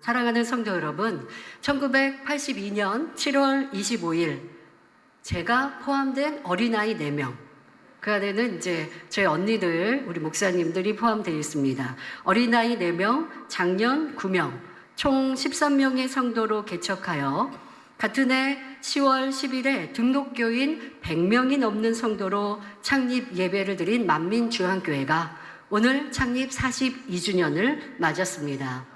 사랑하는 성도 여러분, 1982년 7월 25일 제가 포함된 어린아이 4명, 그 안에는 이제 저희 언니들, 우리 목사님들이 포함되어 있습니다. 어린아이 4명, 장년 9명, 총 13명의 성도로 개척하여 같은 해 10월 10일에 등록교인 100명이 넘는 성도로 창립 예배를 드린 만민중앙교회가 오늘 창립 42주년을 맞았습니다.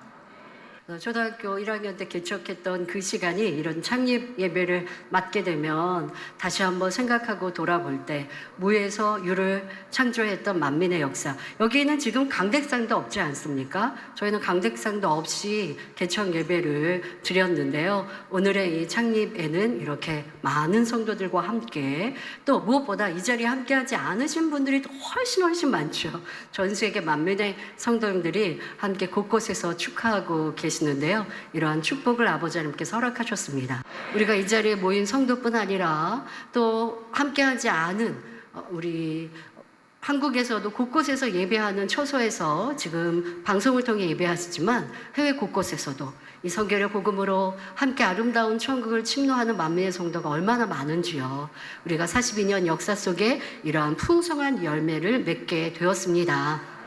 초등학교 1학년 때 개척했던 그 시간이 이런 창립 예배를 맞게 되면 다시 한번 생각하고 돌아볼 때 무에서 유를 창조했던 만민의 역사, 여기에는 지금 강대상도 없지 않습니까? 저희는 강대상도 없이 개척 예배를 드렸는데요. 오늘의 이 창립에는 이렇게 많은 성도들과 함께, 또 무엇보다 이 자리에 함께하지 않으신 분들이 훨씬 많죠. 전 세계 만민의 성도님들이 함께 곳곳에서 축하하고 계시는데요. 이러한 축복을 아버지 하나님께서 허락하셨습니다. 우리가 이 자리에 모인 성도뿐 아니라 또 함께하지 않은 우리 한국에서도 곳곳에서 예배하는 처소에서 지금 방송을 통해 예배하시지만 해외 곳곳에서도 이 성결의 복음으로 함께 아름다운 천국을 침노하는 만민의 성도가 얼마나 많은지요. 우리가 42년 역사 속에 이러한 풍성한 열매를 맺게 되었습니다.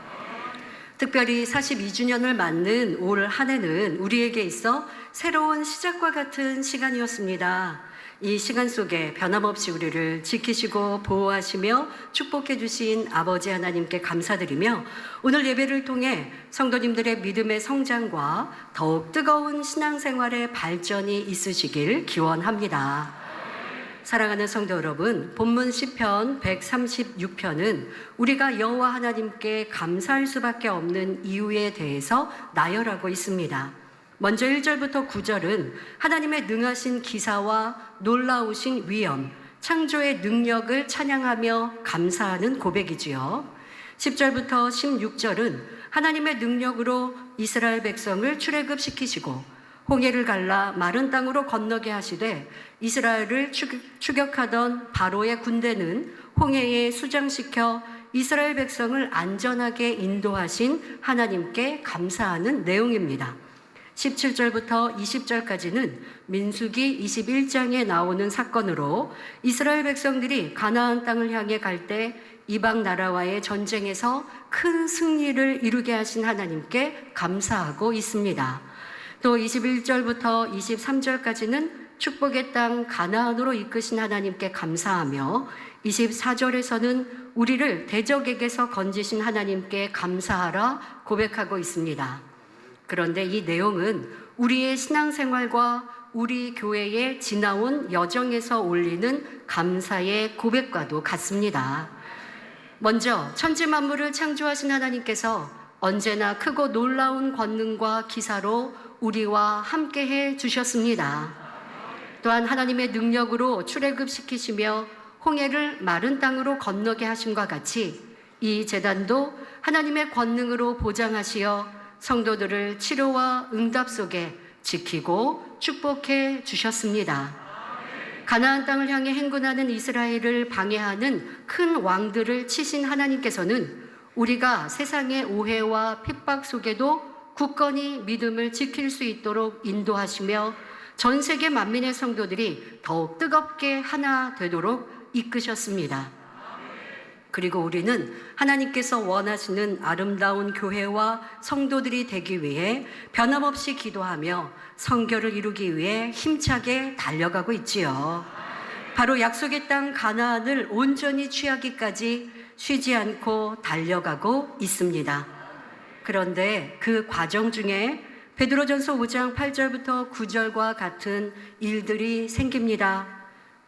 특별히 42주년을 맞는 올 한 해는 우리에게 있어 새로운 시작과 같은 시간이었습니다. 이 시간 속에 변함없이 우리를 지키시고 보호하시며 축복해 주신 아버지 하나님께 감사드리며 오늘 예배를 통해 성도님들의 믿음의 성장과 더욱 뜨거운 신앙생활의 발전이 있으시길 기원합니다. 사랑하는 성도 여러분, 본문 시편 136편은 우리가 여호와 하나님께 감사할 수밖에 없는 이유에 대해서 나열하고 있습니다. 먼저 1절부터 9절은 하나님의 능하신 기사와 놀라우신 위엄, 창조의 능력을 찬양하며 감사하는 고백이지요. 10절부터 16절은 하나님의 능력으로 이스라엘 백성을 출애굽시키시고 홍해를 갈라 마른 땅으로 건너게 하시되 이스라엘을 추격하던 바로의 군대는 홍해에 수장시켜 이스라엘 백성을 안전하게 인도하신 하나님께 감사하는 내용입니다. 17절부터 20절까지는 민수기 21장에 나오는 사건으로 이스라엘 백성들이 가나안 땅을 향해 갈 때 이방 나라와의 전쟁에서 큰 승리를 이루게 하신 하나님께 감사하고 있습니다. 또 21절부터 23절까지는 축복의 땅 가나안으로 이끄신 하나님께 감사하며 24절에서는 우리를 대적에게서 건지신 하나님께 감사하라 고백하고 있습니다. 그런데 이 내용은 우리의 신앙생활과 우리 교회의 지나온 여정에서 올리는 감사의 고백과도 같습니다. 먼저 천지 만물을 창조하신 하나님께서 언제나 크고 놀라운 권능과 기사로 우리와 함께해 주셨습니다. 또한 하나님의 능력으로 출애굽시키시며 홍해를 마른 땅으로 건너게 하심과 같이 이 제단도 하나님의 권능으로 보장하시어 성도들을 치료와 응답 속에 지키고 축복해 주셨습니다. 가나안 땅을 향해 행군하는 이스라엘을 방해하는 큰 왕들을 치신 하나님께서는 우리가 세상의 오해와 핍박 속에도 굳건히 믿음을 지킬 수 있도록 인도하시며 전 세계 만민의 성도들이 더욱 뜨겁게 하나 되도록 이끄셨습니다. 그리고 우리는 하나님께서 원하시는 아름다운 교회와 성도들이 되기 위해 변함없이 기도하며 성결을 이루기 위해 힘차게 달려가고 있지요. 바로 약속의 땅 가나안을 온전히 취하기까지 쉬지 않고 달려가고 있습니다. 그런데 그 과정 중에 베드로전서 5장 8절부터 9절과 같은 일들이 생깁니다.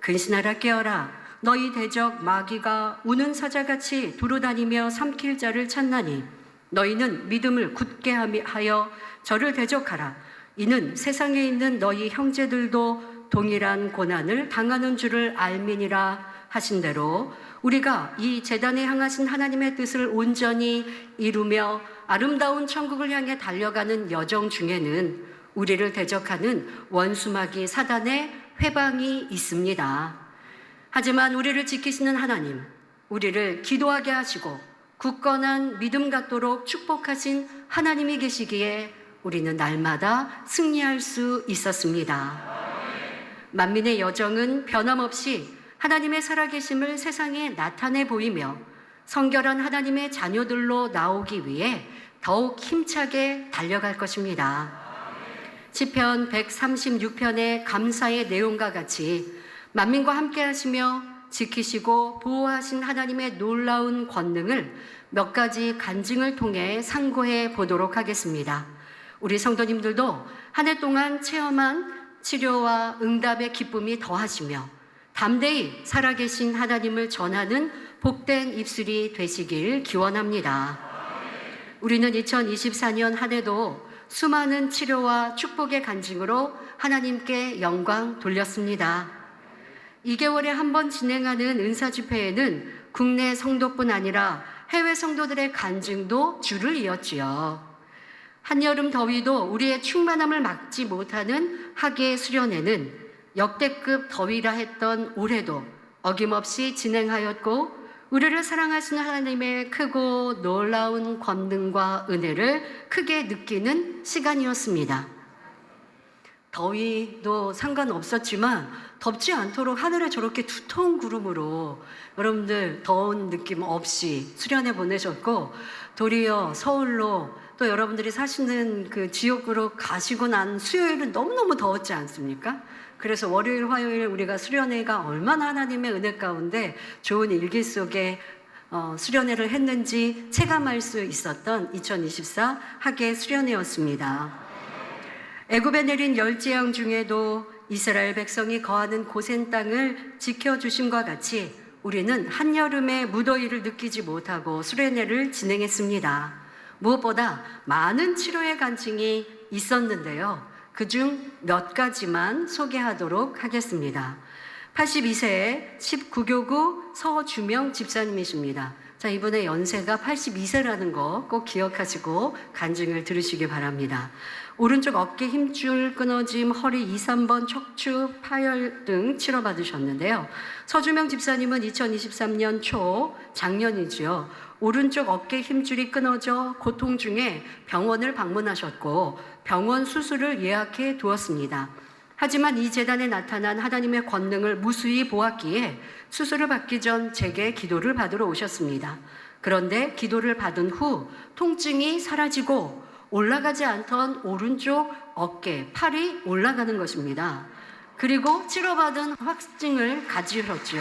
근신하라 깨어라. 너희 대적 마귀가 우는 사자같이 두루다니며 삼킬 자를 찾나니 너희는 믿음을 굳게 하여 저를 대적하라. 이는 세상에 있는 너희 형제들도 동일한 고난을 당하는 줄을 알미니라 하신 대로 우리가 이 제단에 향하신 하나님의 뜻을 온전히 이루며 아름다운 천국을 향해 달려가는 여정 중에는 우리를 대적하는 원수마귀 사단의 회방이 있습니다. 하지만 우리를 지키시는 하나님, 우리를 기도하게 하시고 굳건한 믿음 갖도록 축복하신 하나님이 계시기에 우리는 날마다 승리할 수 있었습니다. 만민의 여정은 변함없이 하나님의 살아계심을 세상에 나타내 보이며 성결한 하나님의 자녀들로 나오기 위해 더욱 힘차게 달려갈 것입니다. 시편 136편의 감사의 내용과 같이 만민과 함께 하시며 지키시고 보호하신 하나님의 놀라운 권능을 몇 가지 간증을 통해 상고해 보도록 하겠습니다. 우리 성도님들도 한 해 동안 체험한 치료와 응답의 기쁨이 더하시며 담대히 살아계신 하나님을 전하는 복된 입술이 되시길 기원합니다. 우리는 2024년 한 해도 수많은 치료와 축복의 간증으로 하나님께 영광 돌렸습니다. 2개월에 한 번 진행하는 은사 집회에는 국내 성도뿐 아니라 해외 성도들의 간증도 줄을 이었지요. 한여름 더위도 우리의 충만함을 막지 못하는 학예 수련회는 역대급 더위라 했던 올해도 어김없이 진행하였고 우리를 사랑하시는 하나님의 크고 놀라운 권능과 은혜를 크게 느끼는 시간이었습니다. 더위도 상관없었지만 덥지 않도록 하늘에 저렇게 두터운 구름으로 여러분들 더운 느낌 없이 수련회 보내셨고 도리어 서울로 또 여러분들이 사시는 그 지역으로 가시고 난 수요일은 너무너무 더웠지 않습니까? 그래서 월요일, 화요일 우리가 수련회가 얼마나 하나님의 은혜 가운데 좋은 일기 속에 수련회를 했는지 체감할 수 있었던 2024 학예 수련회였습니다. 애굽에 내린 열재앙 중에도 이스라엘 백성이 거하는 고센 땅을 지켜주심과 같이 우리는 한여름의 무더위를 느끼지 못하고 수련회를 진행했습니다. 무엇보다 많은 치료의 간증이 있었는데요. 그중 몇 가지만 소개하도록 하겠습니다. 82세 19교구 서주명 집사님이십니다. 자, 이분의 연세가 82세라는 거 꼭 기억하시고 간증을 들으시기 바랍니다. 오른쪽 어깨 힘줄 끊어짐, 허리 2, 3번 척추 파열 등 치료받으셨는데요. 서주명 집사님은 2023년 초 작년이지요. 오른쪽 어깨 힘줄이 끊어져 고통 중에 병원을 방문하셨고 병원 수술을 예약해 두었습니다. 하지만 이 재단에 나타난 하나님의 권능을 무수히 보았기에 수술을 받기 전 제게 기도를 받으러 오셨습니다. 그런데 기도를 받은 후 통증이 사라지고 올라가지 않던 오른쪽 어깨, 팔이 올라가는 것입니다. 그리고 치료받은 확증을 가지셨죠.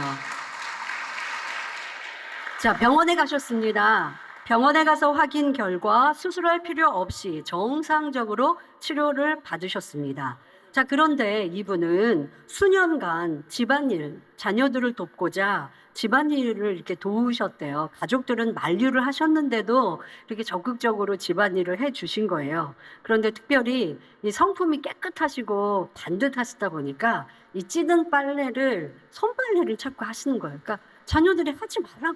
자, 병원에 가셨습니다. 병원에 가서 확인 결과 수술할 필요 없이 정상적으로 치료를 받으셨습니다. 자, 그런데 이분은 수년간 집안일, 자녀들을 돕고자 집안일을 이렇게 도우셨대요. 가족들은 만류를 하셨는데도 이렇게 적극적으로 집안일을 해 주신 거예요. 그런데 특별히 이 성품이 깨끗하시고 반듯하시다 보니까 이 찌든 빨래를, 손빨래를 자꾸 하시는 거예요. 그러니까 자녀들이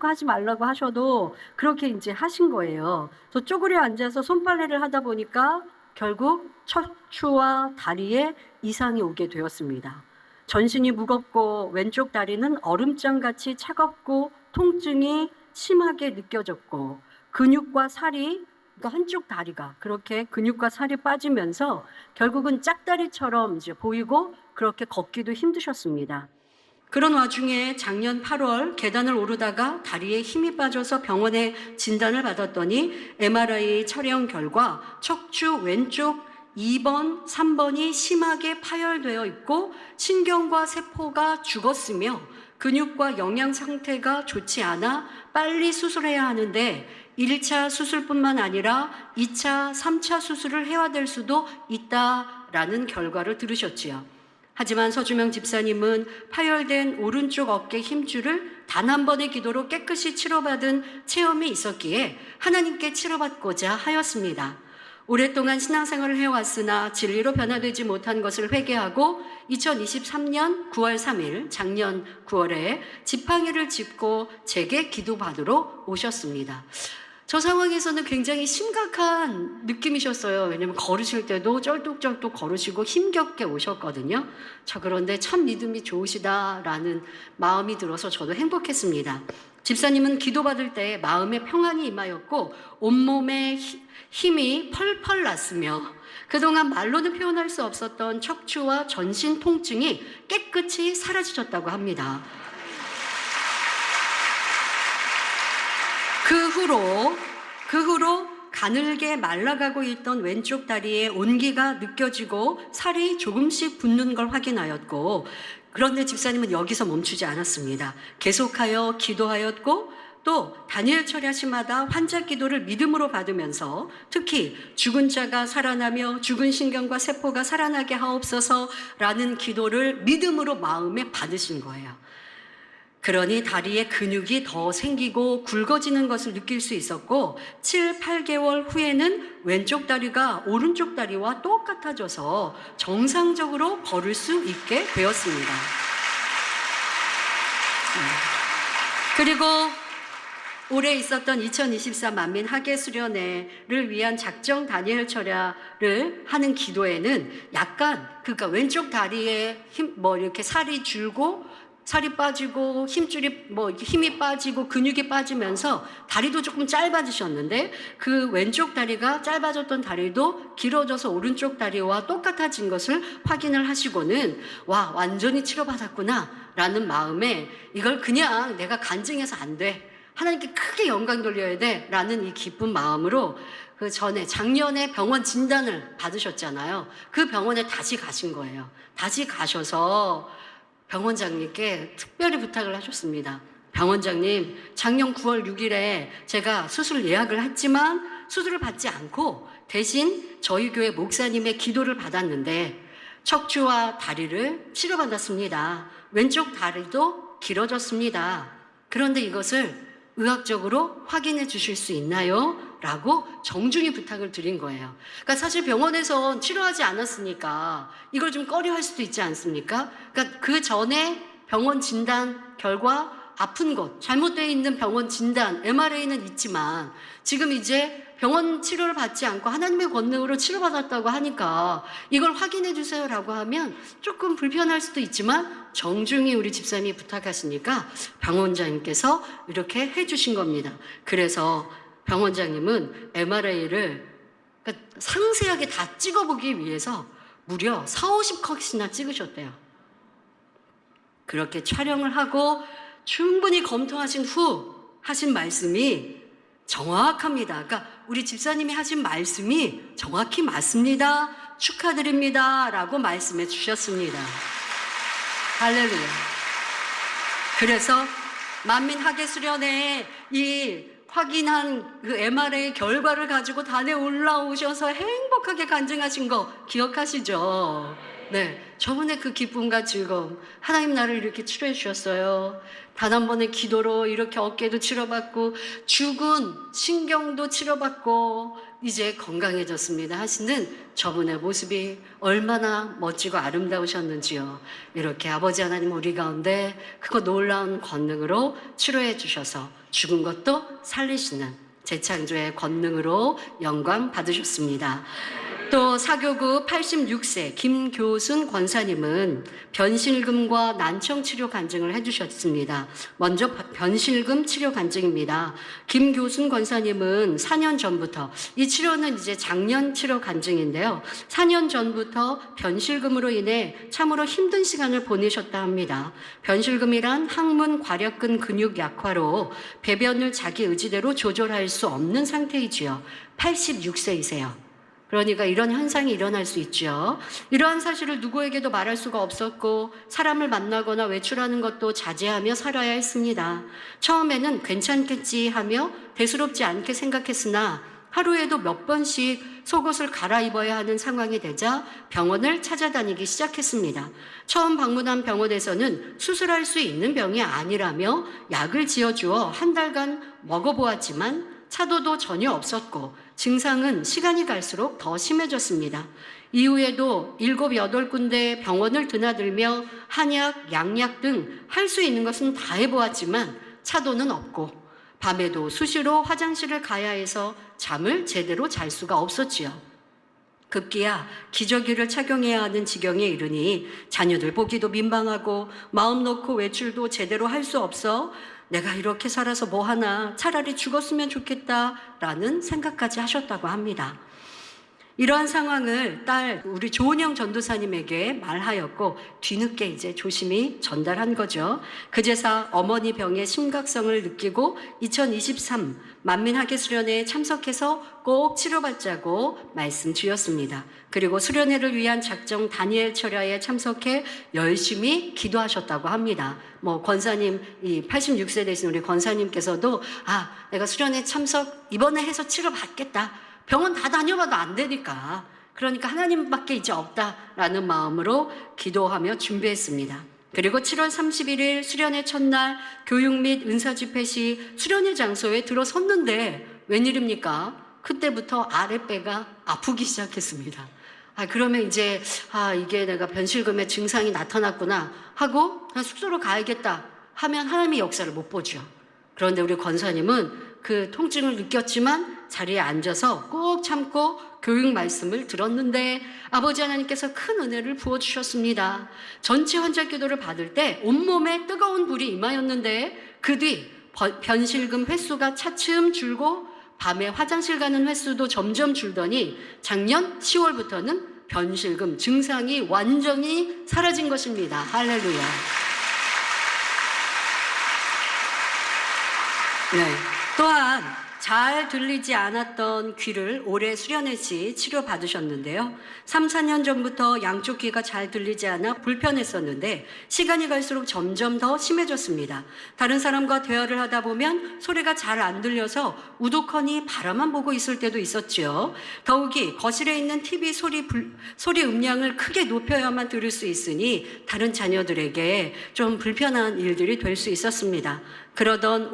하지 말라고 하셔도 그렇게 이제 하신 거예요. 저 쪼그려 앉아서 손빨래를 하다 보니까 결국 척추와 다리에 이상이 오게 되었습니다. 전신이 무겁고 왼쪽 다리는 얼음장같이 차갑고 통증이 심하게 느껴졌고 근육과 살이, 그러니까 한쪽 다리가 그렇게 근육과 살이 빠지면서 결국은 짝다리처럼 이제 보이고 그렇게 걷기도 힘드셨습니다. 그런 와중에 작년 8월 계단을 오르다가 다리에 힘이 빠져서 병원에 진단을 받았더니 MRI 촬영 결과 척추 왼쪽 2번, 3번이 심하게 파열되어 있고 신경과 세포가 죽었으며 근육과 영양 상태가 좋지 않아 빨리 수술해야 하는데 1차 수술뿐만 아니라 2차, 3차 수술을 해야 될 수도 있다라는 결과를 들으셨지요. 하지만 서주명 집사님은 파열된 오른쪽 어깨 힘줄을 단 한 번의 기도로 깨끗이 치료받은 체험이 있었기에 하나님께 치료받고자 하였습니다. 오랫동안 신앙생활을 해왔으나 진리로 변화되지 못한 것을 회개하고 2023년 9월 3일 작년 9월에 지팡이를 짚고 제게 기도받으러 오셨습니다. 저 상황에서는 굉장히 심각한 느낌이셨어요. 왜냐면 걸으실 때도 쩔뚝쩔뚝 걸으시고 힘겹게 오셨거든요. 자, 그런데 참 믿음이 좋으시다라는 마음이 들어서 저도 행복했습니다. 집사님은 기도받을 때 마음에 평안이 임하였고 온몸에 힘이 펄펄 났으며 그동안 말로는 표현할 수 없었던 척추와 전신 통증이 깨끗이 사라지셨다고 합니다. 그 후로 가늘게 말라가고 있던 왼쪽 다리에 온기가 느껴지고 살이 조금씩 붙는 걸 확인하였고, 그런데 집사님은 여기서 멈추지 않았습니다. 계속하여 기도하였고, 또 다니엘 철야시마다 환자 기도를 믿음으로 받으면서 특히 죽은 자가 살아나며 죽은 신경과 세포가 살아나게 하옵소서라는 기도를 믿음으로 마음에 받으신 거예요. 그러니 다리에 근육이 더 생기고 굵어지는 것을 느낄 수 있었고 7, 8개월 후에는 왼쪽 다리가 오른쪽 다리와 똑같아져서 정상적으로 걸을 수 있게 되었습니다. 그리고 올해 있었던 2024 만민 학예 수련회를 위한 작정 다니엘 철야를 하는 기도에는 약간 그러니까 왼쪽 다리에 이렇게 살이 줄고 살이 빠지고 힘줄이 힘이 빠지고 근육이 빠지면서 다리도 조금 짧아지셨는데 그 왼쪽 다리가 짧아졌던 다리도 길어져서 오른쪽 다리와 똑같아진 것을 확인을 하시고는 와 완전히 치료받았구나 라는 마음에 이걸 그냥 내가 간증해서 안 돼. 하나님께 크게 영광 돌려야 돼 라는 이 기쁜 마음으로 그 전에 작년에 병원 진단을 받으셨잖아요. 그 병원에 다시 가신 거예요. 다시 가셔서 병원장님께 특별히 부탁을 하셨습니다. 병원장님, 작년 9월 6일에 제가 수술 예약을 했지만 수술을 받지 않고 대신 저희 교회 목사님의 기도를 받았는데 척추와 다리를 치료받았습니다. 왼쪽 다리도 길어졌습니다. 그런데 이것을 의학적으로 확인해 주실 수 있나요? 라고 정중히 부탁을 드린 거예요. 그러니까 사실 병원에서 치료하지 않았으니까 이걸 좀 꺼려할 수도 있지 않습니까? 그러니까 그 전에 병원 진단 결과 아픈 곳, 잘못되어 있는 병원 진단, MRA는 있지만 지금 이제 병원 치료를 받지 않고 하나님의 권능으로 치료받았다고 하니까 이걸 확인해 주세요라고 하면 조금 불편할 수도 있지만 정중히 우리 집사님이 부탁하시니까 병원장님께서 이렇게 해주신 겁니다. 그래서 병원장님은 MRA를 그러니까 상세하게 다 찍어보기 위해서 무려 40-50컷이나 찍으셨대요. 그렇게 촬영을 하고 충분히 검토하신 후 하신 말씀이 정확합니다. 그러니까 우리 집사님이 하신 말씀이 정확히 맞습니다. 축하드립니다. 라고 말씀해 주셨습니다. 할렐루야. 그래서 만민 학예 수련회에 이 확인한 그 MRA 결과를 가지고 단에 올라오셔서 행복하게 간증하신 거 기억하시죠? 네. 저번에 그 기쁨과 즐거움. 하나님 나를 이렇게 치료해 주셨어요. 단 한 번의 기도로 이렇게 어깨도 치료받고 죽은 신경도 치료받고 이제 건강해졌습니다 하시는 저분의 모습이 얼마나 멋지고 아름다우셨는지요. 이렇게 아버지 하나님 우리 가운데 그거 놀라운 권능으로 치료해 주셔서 죽은 것도 살리시는 재창조의 권능으로 영광 받으셨습니다. 또 사교구 86세 김교순 권사님은 변실금과 난청 치료 간증을 해주셨습니다. 먼저 변실금 치료 간증입니다. 김교순 권사님은 4년 전부터 이 치료는 이제 작년 치료 간증인데요. 4년 전부터 변실금으로 인해 참으로 힘든 시간을 보내셨다 합니다. 변실금이란 항문 괄약근 근육 약화로 배변을 자기 의지대로 조절할 수 없는 상태이지요. 86세이세요. 그러니까 이런 현상이 일어날 수 있죠. 이러한 사실을 누구에게도 말할 수가 없었고 사람을 만나거나 외출하는 것도 자제하며 살아야 했습니다. 처음에는 괜찮겠지 하며 대수롭지 않게 생각했으나 하루에도 몇 번씩 속옷을 갈아입어야 하는 상황이 되자 병원을 찾아다니기 시작했습니다. 처음 방문한 병원에서는 수술할 수 있는 병이 아니라며 약을 지어주어 한 달간 먹어보았지만 차도도 전혀 없었고 증상은 시간이 갈수록 더 심해졌습니다. 이후에도 7, 8군데 병원을 드나들며 한약, 양약 등 할 수 있는 것은 다 해보았지만 차도는 없고 밤에도 수시로 화장실을 가야 해서 잠을 제대로 잘 수가 없었지요. 급기야 기저귀를 착용해야 하는 지경에 이르니 자녀들 보기도 민망하고 마음 놓고 외출도 제대로 할 수 없어 내가 이렇게 살아서 뭐하나 차라리 죽었으면 좋겠다라는 생각까지 하셨다고 합니다. 이러한 상황을 딸 우리 조은영 전도사님에게 말하였고 뒤늦게 이제 조심히 전달한 거죠. 그제서 어머니 병의 심각성을 느끼고 2023 만민학예 수련회에 참석해서 꼭 치료받자고 말씀 주셨습니다. 그리고 수련회를 위한 작정 다니엘 철야에 참석해 열심히 기도하셨다고 합니다. 권사님, 이 86세 되신 우리 권사님께서도 내가 수련회 참석 이번에 해서 치료받겠다. 병원 다 다녀봐도 안 되니까. 그러니까 하나님밖에 이제 없다라는 마음으로 기도하며 준비했습니다. 그리고 7월 31일 수련회 첫날 교육 및 은사 집회 시 수련회 장소에 들어섰는데 웬일입니까? 그때부터 아랫배가 아프기 시작했습니다. 그러면 이제 이게 내가 변실금의 증상이 나타났구나 하고 그냥 숙소로 가야겠다 하면 하나님의 역사를 못 보죠. 그런데 우리 권사님은 그 통증을 느꼈지만 자리에 앉아서 꼭 참고 교육 말씀을 들었는데 아버지 하나님께서 큰 은혜를 부어주셨습니다. 전체 환자 기도를 받을 때 온몸에 뜨거운 불이 임하였는데 그 뒤 변실금 횟수가 차츰 줄고 밤에 화장실 가는 횟수도 점점 줄더니 작년 10월부터는 변실금 증상이 완전히 사라진 것입니다. 할렐루야. 네. 또한 잘 들리지 않았던 귀를 올해 수련회 시 치료받으셨는데요. 3, 4년 전부터 양쪽 귀가 잘 들리지 않아 불편했었는데 시간이 갈수록 점점 더 심해졌습니다. 다른 사람과 대화를 하다 보면 소리가 잘 안 들려서 우두커니 바라만 보고 있을 때도 있었지요. 더욱이 거실에 있는 TV 소리 음량을 크게 높여야만 들을 수 있으니 다른 자녀들에게 좀 불편한 일들이 될 수 있었습니다. 그러던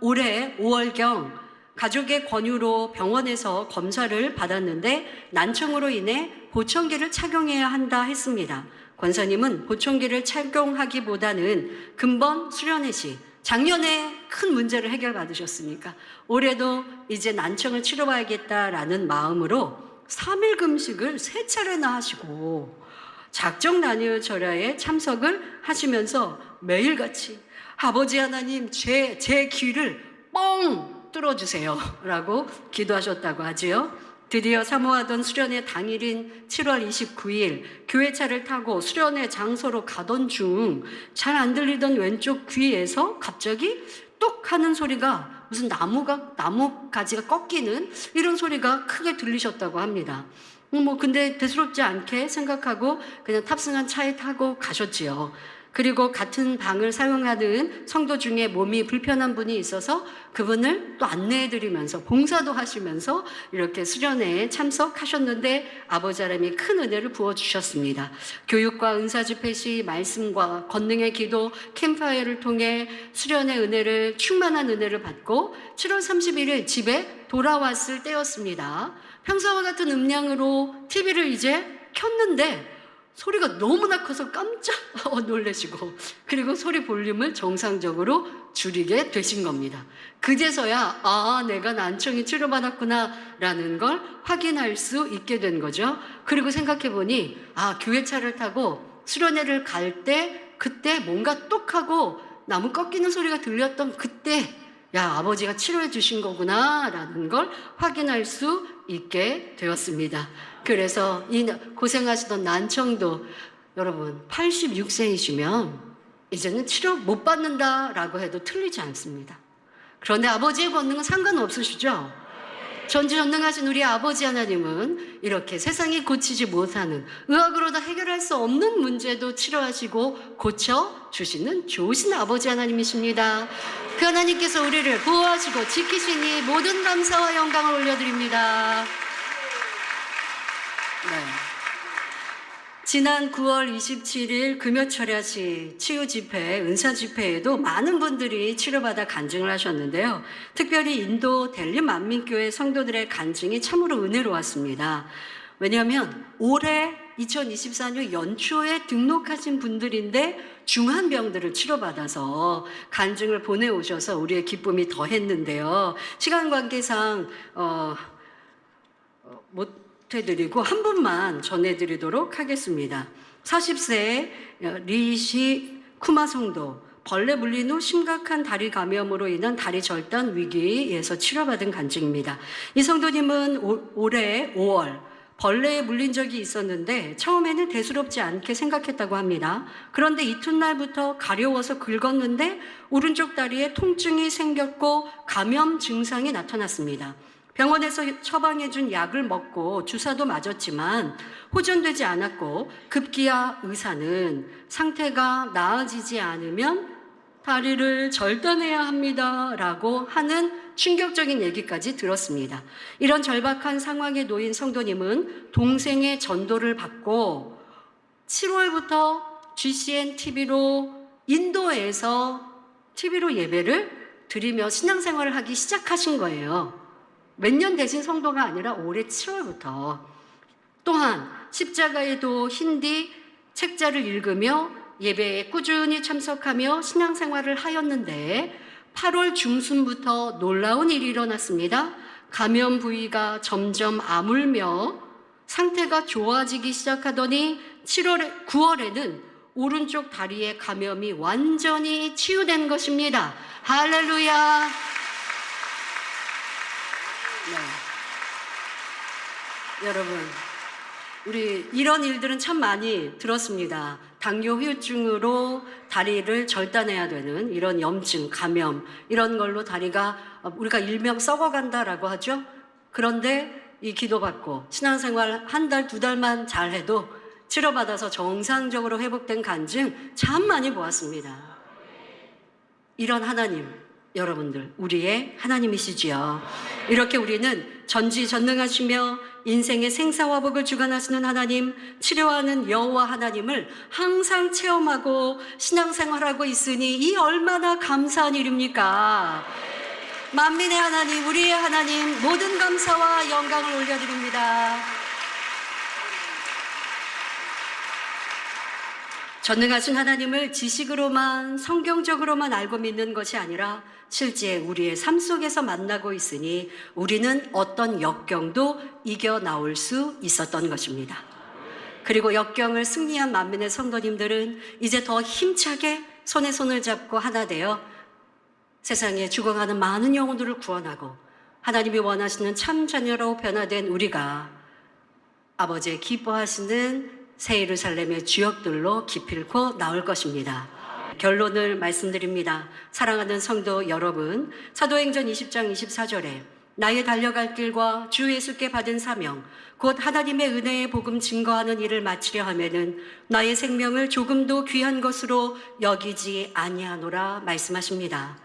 올해 5월경 가족의 권유로 병원에서 검사를 받았는데 난청으로 인해 보청기를 착용해야 한다 했습니다. 권사님은 보청기를 착용하기보다는 근본 수련회 시 작년에 큰 문제를 해결받으셨으니까 올해도 이제 난청을 치료해야겠다라는 마음으로 3일 금식을 3차례나 하시고 작정 다니엘 철야에 참석을 하시면서 매일같이 아버지 하나님 제 귀를 뻥 뚫어주세요 라고 기도하셨다고 하지요. 드디어 사모하던 수련회 당일인 7월 29일 교회차를 타고 수련회 장소로 가던 중 잘 안 들리던 왼쪽 귀에서 갑자기 뚝 하는 소리가 무슨 나무 가지가 꺾이는 이런 소리가 크게 들리셨다고 합니다. 근데 대수롭지 않게 생각하고 그냥 탑승한 차에 타고 가셨지요. 그리고 같은 방을 사용하는 성도 중에 몸이 불편한 분이 있어서 그분을 또 안내해드리면서 봉사도 하시면서 이렇게 수련회에 참석하셨는데 아버지 하나님이 큰 은혜를 부어주셨습니다. 교육과 은사집회 시 말씀과 권능의 기도 캠프파이어를 통해 수련의 은혜를 충만한 은혜를 받고 7월 31일 집에 돌아왔을 때였습니다. 평소와 같은 음량으로 TV를 이제 켰는데 소리가 너무나 커서 깜짝 놀라시고 그리고 소리 볼륨을 정상적으로 줄이게 되신 겁니다. 그제서야 내가 난청이 치료받았구나 라는 걸 확인할 수 있게 된 거죠. 그리고 생각해보니 교회차를 타고 수련회를 갈 때 그때 뭔가 똑 하고 나무 꺾이는 소리가 들렸던 그때 아버지가 치료해 주신 거구나 라는 걸 확인할 수 있게 되었습니다. 그래서 이 고생하시던 난청도 여러분 86세이시면 이제는 치료 못 받는다라고 해도 틀리지 않습니다. 그런데 아버지의 권능은 상관없으시죠? 전지전능하신 우리 아버지 하나님은 이렇게 세상이 고치지 못하는 의학으로도 해결할 수 없는 문제도 치료하시고 고쳐주시는 좋으신 아버지 하나님이십니다. 그 하나님께서 우리를 보호하시고 지키시니 모든 감사와 영광을 올려드립니다. 네. 지난 9월 27일 금요철야시 치유집회, 은사집회에도 많은 분들이 치료받아 간증을 하셨는데요. 특별히 인도 델리 만민교회 성도들의 간증이 참으로 은혜로웠습니다. 왜냐하면 올해 2024년 연초에 등록하신 분들인데 중한 병들을 치료받아서 간증을 보내오셔서 우리의 기쁨이 더했는데요. 시간 관계상 못 해드리고 한 분만 전해드리도록 하겠습니다. 40세 리시 쿠마 성도, 벌레 물린 후 심각한 다리 감염으로 인한 다리 절단 위기에서 치료받은 간증입니다. 이 성도님은 올해 5월 벌레에 물린 적이 있었는데 처음에는 대수롭지 않게 생각했다고 합니다. 그런데 이튿날부터 가려워서 긁었는데 오른쪽 다리에 통증이 생겼고 감염 증상이 나타났습니다. 병원에서 처방해준 약을 먹고 주사도 맞았지만 호전되지 않았고 급기야 의사는 상태가 나아지지 않으면 다리를 절단해야 합니다 라고 하는 충격적인 얘기까지 들었습니다. 이런 절박한 상황에 놓인 성도님은 동생의 전도를 받고 7월부터 GCN TV로 인도에서 TV로 예배를 드리며 신앙생활을 하기 시작하신 거예요. 몇 년 되신 성도가 아니라 올해 7월부터. 또한 십자가의 도 힌디 책자를 읽으며 예배에 꾸준히 참석하며 신앙생활을 하였는데 8월 중순부터 놀라운 일이 일어났습니다. 감염 부위가 점점 아물며 상태가 좋아지기 시작하더니 9월에는 오른쪽 다리의 감염이 완전히 치유된 것입니다. 할렐루야. 네. 여러분, 우리 이런 일들은 참 많이 들었습니다. 당뇨 후유증으로 다리를 절단해야 되는 이런 염증, 감염 이런 걸로 다리가 우리가 일명 썩어간다라고 하죠. 그런데 이 기도받고 신앙생활 한 달, 두 달만 잘해도 치료받아서 정상적으로 회복된 간증 참 많이 보았습니다. 이런 하나님, 여러분들 우리의 하나님이시지요. 이렇게 우리는 전지전능하시며 인생의 생사화복을 주관하시는 하나님, 치료하는 여호와 하나님을 항상 체험하고 신앙생활하고 있으니 이 얼마나 감사한 일입니까? 만민의 하나님, 우리의 하나님, 모든 감사와 영광을 올려드립니다. 전능하신 하나님을 지식으로만 성경적으로만 알고 믿는 것이 아니라 실제 우리의 삶 속에서 만나고 있으니 우리는 어떤 역경도 이겨 나올 수 있었던 것입니다. 그리고 역경을 승리한 만민의 성도님들은 이제 더 힘차게 손에 손을 잡고 하나 되어 세상에 죽어가는 많은 영혼들을 구원하고 하나님이 원하시는 참 자녀로 변화된 우리가 아버지의 기뻐하시는 새 예루살렘의 주역들로 기필코 나올 것입니다. 결론을 말씀드립니다. 사랑하는 성도 여러분, 사도행전 20장 24절에 나의 달려갈 길과 주 예수께 받은 사명, 곧 하나님의 은혜의 복음 증거하는 일을 마치려 하면은 나의 생명을 조금도 귀한 것으로 여기지 아니하노라 말씀하십니다.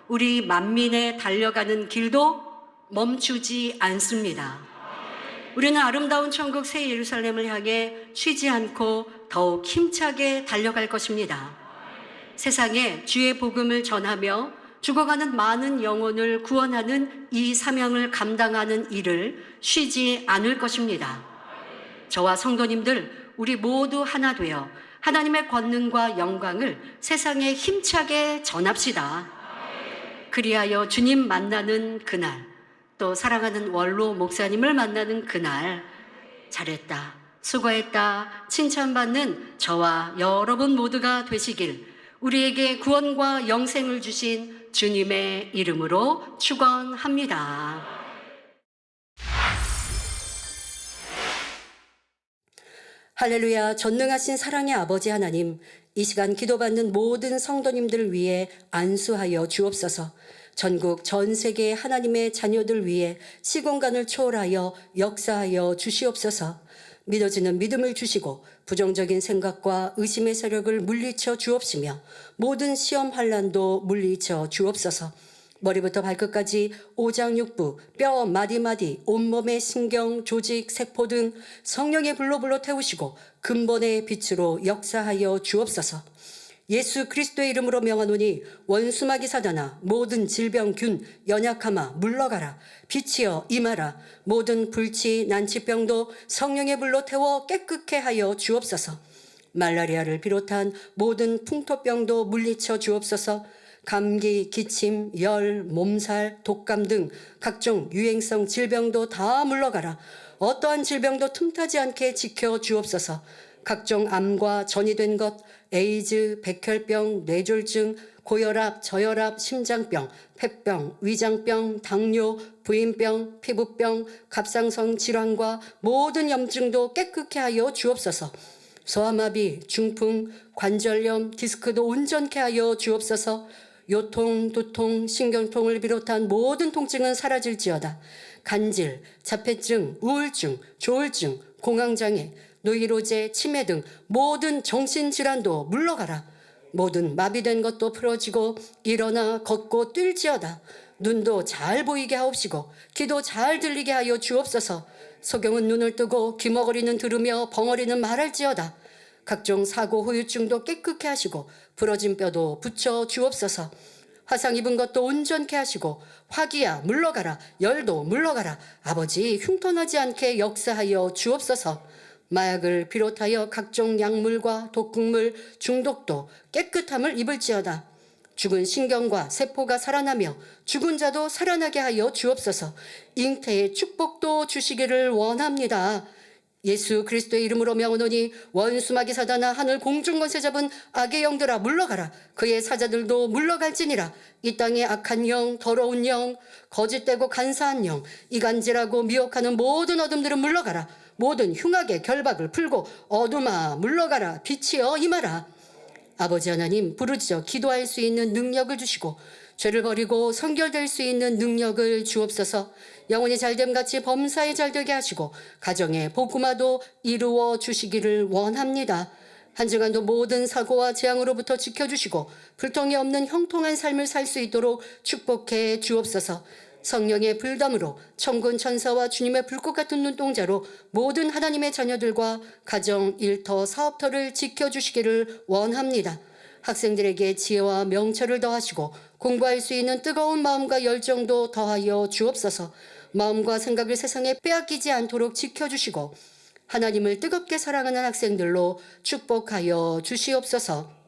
우리 만민의 달려가는 길도 멈추지 않습니다. 우리는 아름다운 천국 새 예루살렘을 향해 쉬지 않고 더욱 힘차게 달려갈 것입니다. 세상에 주의 복음을 전하며 죽어가는 많은 영혼을 구원하는 이 사명을 감당하는 일을 쉬지 않을 것입니다. 저와 성도님들 우리 모두 하나 되어 하나님의 권능과 영광을 세상에 힘차게 전합시다. 그리하여 주님 만나는 그날, 또 사랑하는 원로 목사님을 만나는 그날, 잘했다, 수고했다 칭찬받는 저와 여러분 모두가 되시길 우리에게 구원과 영생을 주신 주님의 이름으로 축원합니다. 할렐루야. 전능하신 사랑의 아버지 하나님, 이 시간 기도받는 모든 성도님들을 위해 안수하여 주옵소서. 전국 전 세계 하나님의 자녀들 위해 시공간을 초월하여 역사하여 주시옵소서. 믿어지는 믿음을 주시고 부정적인 생각과 의심의 세력을 물리쳐 주옵시며 모든 시험 환난도 물리쳐 주옵소서. 머리부터 발끝까지 오장육부, 뼈 마디마디, 온몸의 신경, 조직, 세포 등 성령의 불로 태우시고 근본의 빛으로 역사하여 주옵소서. 예수 그리스도의 이름으로 명하노니 원수마귀 사단아, 모든 질병, 균, 연약함아 물러가라. 빛이여 임하라. 모든 불치, 난치병도 성령의 불로 태워 깨끗게 하여 주옵소서. 말라리아를 비롯한 모든 풍토병도 물리쳐 주옵소서. 감기, 기침, 열, 몸살, 독감 등 각종 유행성 질병도 다 물러가라. 어떠한 질병도 틈타지 않게 지켜 주옵소서. 각종 암과 전이된 것, 에이즈, 백혈병, 뇌졸중, 고혈압, 저혈압, 심장병, 폐병, 위장병, 당뇨, 부인병, 피부병, 갑상선 질환과 모든 염증도 깨끗게 하여 주옵소서. 소아마비, 중풍, 관절염, 디스크도 온전케 하여 주옵소서. 요통, 두통, 신경통을 비롯한 모든 통증은 사라질지어다. 간질, 자폐증, 우울증, 조울증, 공황장애, 노이로제, 치매 등 모든 정신질환도 물러가라. 모든 마비된 것도 풀어지고 일어나 걷고 뛸지어다. 눈도 잘 보이게 하옵시고 귀도 잘 들리게 하여 주옵소서. 소경은 눈을 뜨고 귀머거리는 들으며 벙어리는 말할지어다. 각종 사고 후유증도 깨끗게 하시고 부러진 뼈도 붙여 주옵소서. 화상 입은 것도 온전케 하시고 화기야 물러가라. 열도 물러가라. 아버지 흉터나지 않게 역사하여 주옵소서. 마약을 비롯하여 각종 약물과 독극물 중독도 깨끗함을 입을지어다. 죽은 신경과 세포가 살아나며 죽은 자도 살아나게 하여 주옵소서. 잉태의 축복도 주시기를 원합니다. 예수 그리스도의 이름으로 명하노니 원수마귀 사단아 하늘 공중권세 잡은 악의 영들아 물러가라. 그의 사자들도 물러갈지니라. 이 땅의 악한 영, 더러운 영, 거짓되고 간사한 영, 이간질하고 미혹하는 모든 어둠들은 물러가라. 모든 흉악의 결박을 풀고 어둠아 물러가라. 빛이여 임하라. 아버지 하나님, 부르짖어 기도할 수 있는 능력을 주시고 죄를 버리고 성결될 수 있는 능력을 주옵소서. 영혼이 잘됨같이 범사에 잘되게 하시고 가정의 복음화도 이루어 주시기를 원합니다. 한 주간도 모든 사고와 재앙으로부터 지켜주시고 불통이 없는 형통한 삶을 살 수 있도록 축복해 주옵소서. 성령의 불담으로 천군 천사와 주님의 불꽃 같은 눈동자로 모든 하나님의 자녀들과 가정, 일터, 사업터를 지켜주시기를 원합니다. 학생들에게 지혜와 명철을 더하시고 공부할 수 있는 뜨거운 마음과 열정도 더하여 주옵소서. 마음과 생각을 세상에 빼앗기지 않도록 지켜주시고 하나님을 뜨겁게 사랑하는 학생들로 축복하여 주시옵소서.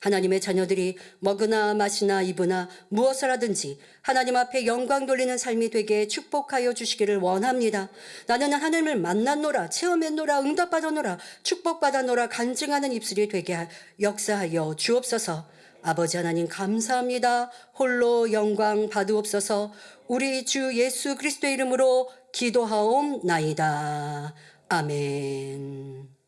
하나님의 자녀들이 먹으나 마시나 입으나 무엇을 하든지 하나님 앞에 영광 돌리는 삶이 되게 축복하여 주시기를 원합니다. 나는 하나님을 만났노라, 체험했노라, 응답받았노라, 축복받았노라 간증하는 입술이 되게 역사하여 주옵소서. 아버지 하나님 감사합니다. 홀로 영광 받으옵소서. 우리 주 예수 그리스도의 이름으로 기도하옵나이다. 아멘.